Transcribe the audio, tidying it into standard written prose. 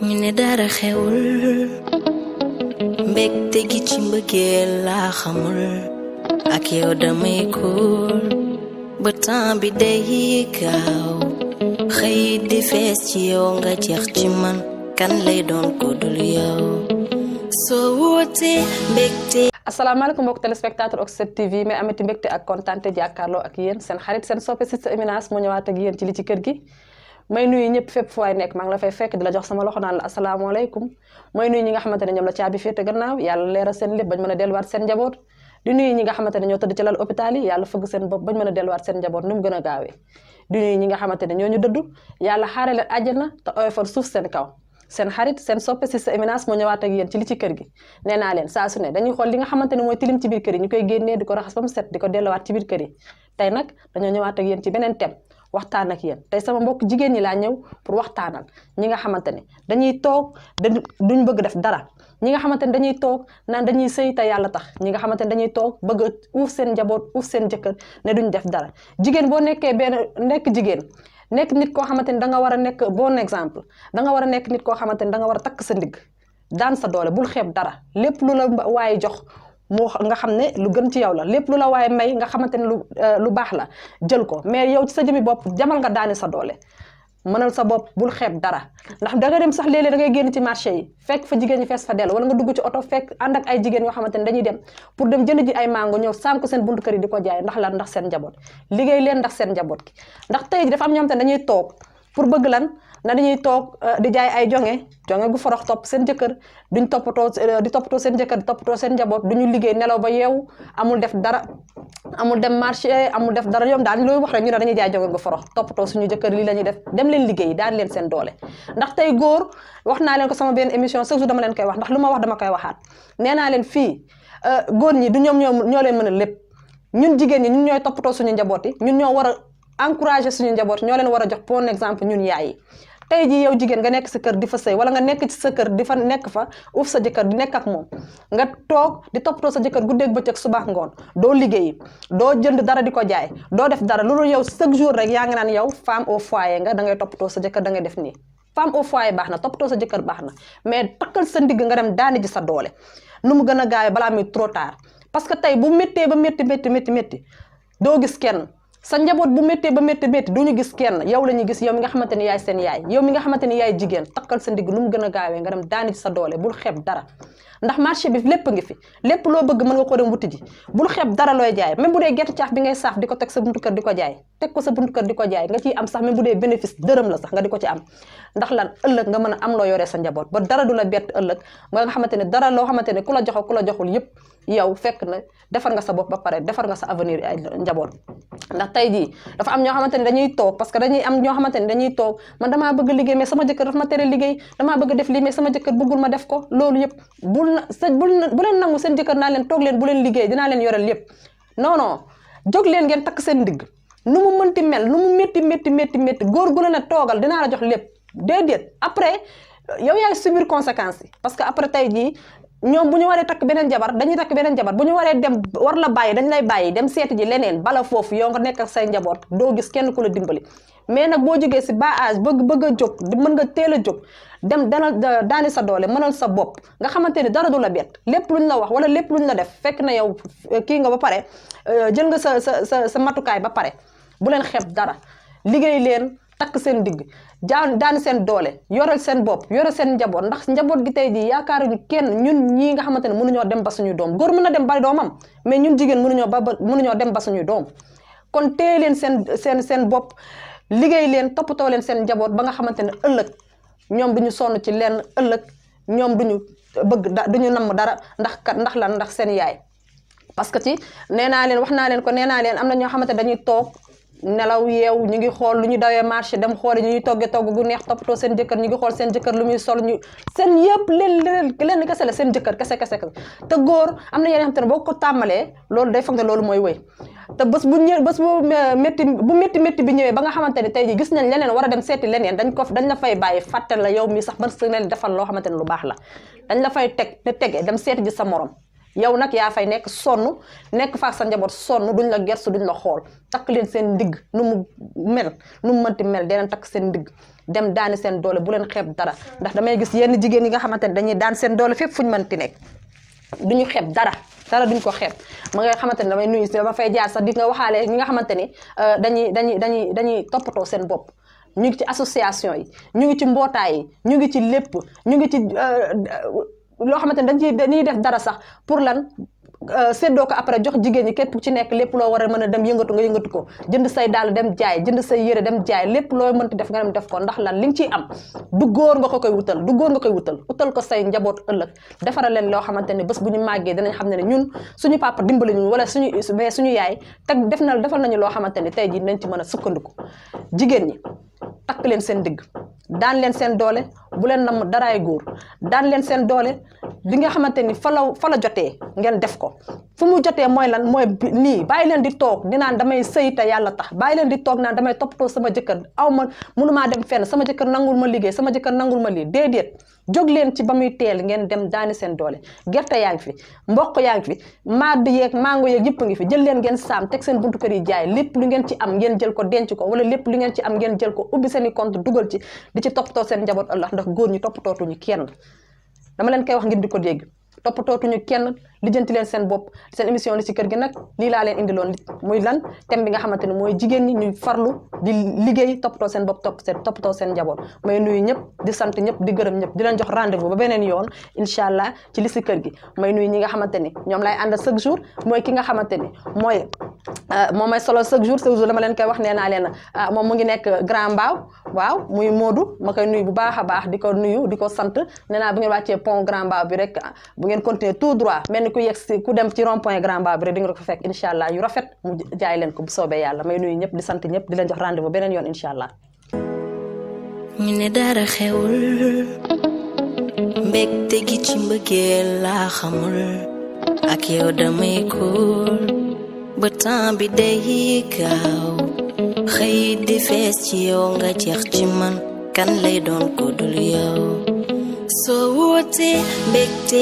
ñu ne dara xewul mbégte gi ci mbëggeel laa xamul ak yow damay kuul ba temps bi day gaaw xëy di fees ci yow nga jeex ci man kan lay doon ko dul yow soo wootee mbégte. asalaamaaleykum mbokk téléspectateur Oxfam TV mais amati mbégte ak kontaante jàkkaarloo ak yéen seen xarit seen soppe Sister Eminence mu ñëwaat ak yéen ci li ci kër gi may nuyu ñëpp fépp fu waay nekk maa ngi la fay fekk di la jox sama loxo naan la asalaamaaleykum may nuyu ñi nga xamante ne ñoom la caabi féete gannaaw yàlla leeral seen lépp bañ mën a delluwaat seen njaboot di nuyu ñi nga xamante ne ñoo tëdd ci lal hôpital yi yàlla fëgg seen bopp bañ mën a delluwaat seen njaboot nu mu gën a gaawee di nuyu ñi nga xamante ne ñoo ñu dëddu yàlla xaare leen àjjana te oyofal suuf seen kaw seen xarit seen soppe Sister Eminence moo ñëwaat ak yéen ci li ci kër gi nee naa leen saa su ne dañuy xool li nga xamante ne mooy tilim ci biir kër yi ñu koy génnee di ko raxas ba mu set di ko delluwaat ci biir kër yi tey nag dañoo ñëwaat ak yéen ci beneen thème waxtaan ak yéen tey sama mbokk jigéen ñi laa ñëw pour waxtaanal ñi nga xamante ne dañuy toog duñ bëgg def dara ñi nga xamante ne dañuy toog naan dañuy sëy te yàlla tax ñi nga xamante ne dañuy toog bëgg a uuf seen njaboot uuf seen jëkkër ne duñ def dara jigéen boo nekkee benn nekk jigéen nekk nit koo xamante ni da nga war a nekk bon exemple da nga war a nekk nit koo xamante ni da nga war a takk sa ndigg daan sa doole bul xeeb dara lépp lu la waaye jox moo nga xam ne lu gën ci yow la lépp lu la waaye may nga xamante ne lu baax la jël ko mais yow ci sa jëmi bopp jamal nga daani sa doole mënal sa bopp bul xeeb dara ndax da nga dem sax léeg-léeg da ngay génn ci marché yi fekk fa jigéen ñi fees fa dellu wala nga dugg ci oto fekk ànd ak ay jigéen yoo xamante ne dañuy dem pour dem jënd ji ay mango ñëw saam ko seen buntu kër yi di ko jaay ndax lan ndax seen njaboot liggéey leen ndax seen njaboot ki ndax tey ji dafa am ñoo xamante ne dañuy toog pour bëgg lan na dañuy toog di jaay ay jonge gu forox topp seen jëkkër duñ toppatoo seen jëkkër di toppatoo seen njaboot duñu liggéey nelaw ba yeewu amul def dara amul dem marché amul def dara yoom daal looy wax rek ñu ne dañuy jaay jonge gu forox toppatoo suñu jëkkër lii la ñuy def dem leen liggéey daan leen seen doole ndax tey góor wax naa leen ko sama benn émission chaque jour dama leen koy wax ndax lu ma wax dama koy waxaat nee naa leen fii góor ñi du ñoom ñoo leen mën a lépp ñun jigéen ñi ñun ñooy toppatoo suñu njaboot yi ñun ñoo war a encourager suñu njaboot ñoo leen war a jox bon exemple ñun yaay yi tey jii yow jigéen nga nekk sa kër di fa sëy wala nga nekk ci sa kër di fa nekk fa uuf sa jëkkër di nekk ak moom nga toog di toppatoo sa jëkkër guddeeg bëccëg suba ngoon doo liggéey doo jënd dara di ko jaay doo def dara loolu yow chaque jour rek yaa ngi naan yow femme au foyer nga da ngay toppatoo sa jëkkër da ngay def nii femme au foyer baax na toppatoo sa jëkkër baax na mais takkal sa ndigg nga dem daani ji sa doole nu mu gën a gaawee balaa muy trop tard parce que tey bu méttee ba métti doo gis kenn sa njaboot bu méttee ba métti du ñu gis kenn yow la ñuy gis yow mi nga xamante ni yaay seen yaay yow mi nga xamante ni yaay jigéen takkal sa ndigg nu mu gën a gaawee nga dem daani ci sa doole bul xeeb dara ndax marché bi lépp ngi fi lépp loo bëgg mën nga ko dem wuti ji bul xeeb dara looy jaay même bu dee gerte caaf bi ngay saaf di ko teg sa buntu kër di ko jaay teg ko sa buntu kër di ko jaay nga ciy am sax même bu dee bénéfice dërëm la sax nga di ko ci am ndax lan ëllëg nga mën a am loo yoree sa njaboot ba dara du la bett ëllëg nga xamante ne dara loo xamante ne ku la jox ku la joxul yëpp yow fekk na defar nga sa bopp ba pare defar nga sa avenir ay njaboot ndax tey jii dafa am ñoo xamante ne dañuy toog parce que dañuy am ñoo xamante ne dañuy toog man damaa bëgg liggéey mais sama jëkkër dafa ma tere liggéey damaa bëgg def lii mais sama jëkkër bëggul ma def ko loolu yëpp bu leen nangu seen jëkkër naa leen toog leen bu leen liggéey dinaa leen yoreel yëpp non jóg leen ngeen takk seen ndigg nu mu mënti mel nu mu métti góor gu ne toogal dinaa la jox lépp déedéet après yow yaay subir conséquences yi parce que après tey jii ñoom bu ñu waree takk beneen jabar dañuy takk beneen jabar bu ñu waree dem war la bàyyi dañ lay bàyyi dem seeti ji leneen bala foofu yow nga nekk ak say njaboot doo gis kenn ku la dimbali mais nag boo jógee si bas âge bëgg a jóg mën nga teel a jóg dem daani sa doole mënal sa bopp nga xamante ni dara du la bett lépp luñ la wax wala lépp luñ la def fekk na yow kii nga ba pare jël nga sa matukaay ba pare bu leen xeeb dara liggéey leen takk seen digg daani seen doole yoreel seen bopp yoreel seen njaboot ndax njaboot gi tey jii yaakaaruñu kenn ñun ñii nga xamante ne mënuñoo dem ba suñuy doom góor mën na dem ba doomam mais ñun jigéen mënuñoo dem ba suñuy doom kon téye leen seen bopp liggéey leen toppatoo leen seen njaboot ba nga xamante ne ëllëg ñoom duñu sonn ci lenn ëllëg ñoom duñu namm dara ndax lan ndax seen yaay parce que ci nee naa leen am na ñoo xamante ne dañuy toog nelaw yeew ñu ngi xool lu ñu dawee marché dem xooli ñu ñuy toggee togg gu neex toppatoo seen jëkkër ñu ngi xool seen jëkkër lu muy sol seen yëpp leen kese la seen jëkkër kese te góor am na yeneen xam te ne boo ko tàmmalee loolu day foog ne loolu mooy wëy te bés bu métti bi ñëwee ba nga xamante ne tey ji gis nañ leneen war a dem seeti leneen dañ la fay bàyyi fàttal la yow mi sax ban sa leen defal loo xamante ne lu baax la dañ la fay teg ne tegee dem seeti ji sa morom yow nag yaa fay nekk sonn nekk faak sa njaboot sonn duñ la gersu duñ la xool takk leen seen ndigg nu mu mel nu mu mënti mel dee takk seen ndigg dem daani seen doole bu leen xeeb dara ndax damay gis yenn jigéen yi nga xamante ne dañuy daan seen doole fépp fuñ mënti nekk duñu xeeb dara duñ ko xeeb ma nga xamante ne damay nuyu si dama fay jaar sax di nga waxaale ñi nga xamante ni dañuy toppatoo seen bopp ñu ngi ci association yi ñu ngi ci mbootaay yi ñu ngi ci lépp ñu ngi ci loo xamante ne dañuy def dara sax pour lan séddoo ko après jox jigéen ñi képp ci nekk lépp loo war a mën a dem yëngatu nga yëngatu ko jënd say dàll dem jaay jënd say yére dem jaay lépp loo mënti def nga dem def ko ndax lan li nga ciy am du góor nga ko koy wutal du góor nga koy wutal ko say njaboot ëllëg defaral leen loo xamante ne bés bu ñu màggee dinañ xam ne ñun suñu papa dimbali ñu wala suñu yaay teg defal nañu loo xamante ne tey jii dinañ ci mën a sukkandiku jigéen ñi takk leen seen digg daan leen seen doole bu leen nam daraay góor daan leen seen doole bi nga xamante ni fa la jotee ngeen def ko fu mu jotee mooy lan mooy nii bàyyi leen di toog di naan damay sëy te yàlla tax bàyyi leen di toog naan damay toppatoo sama jëkkër aw ma mënumaa dem fenn sama jëkkër nangul ma liggéey sama jëkkër nangul ma lii déedéet jóg leen ci ba muy teel ngeen dem daani seen doole gerte yaa ngi fi mboq yaa ngi fi madd yeeg mango yeeg yëpp ngi fi jël leen ngeen saam teg seen buntu kër yi jaay lépp lu ngeen ci am ngeen jël ko denc ko wala lépp lu ngeen ci am ngeen jël ko ubbi seen i compte dugal ci di ci toppatoo seen njaboot ëllëg ndax góor ñi toppatootuñu kenn dama leen koy wax ngir di ko dégg toppatootuñu kenn lijjanti leen seen bopp seen émission li ci kër gi nag lii laa leen indiloon muy lan thème bi nga xamante ne mooy jigéen ñi ñuy farlu di liggéey toppatoo seen bopp toppatoo seen njaboot may nuyu ñëpp di sant ñëpp di gërëm ñëpp di leen jox rendez-vous ba beneen yoon incha allah ci li ci kër gi may nuyu ñi nga xamante ni ñoom lay àndal chaque jour mooy ki nga xamante ni moom may solo chaque jour dama leen koy wax nee naa leen moom mu ngi nekk Grand Mbao waaw muy Modou ma koy nuyu bu baax a baax di ko nuyu di ko sant nee naa bu ngeen wàccee pont Grand Mbao bi rek bu ngeen continuer tout droit mel ni ku yegg si ku dem ci rond point Grand Mbao bi rek di nga ko fekk incha allah yu rafet mu jaay leen ko bu soobee yàlla may nuyu ñëpp di sant ñëpp di leen jox rendez-vous beneen yoon incha allah. ñu ne dara xewul mbégte gi ci mbëggeel laa xamul ak yow damay kuul ba temps bi day gaaw xëy di fees ci yow nga jeex ci man kan lay doon ko dul yow soo wootee mbégte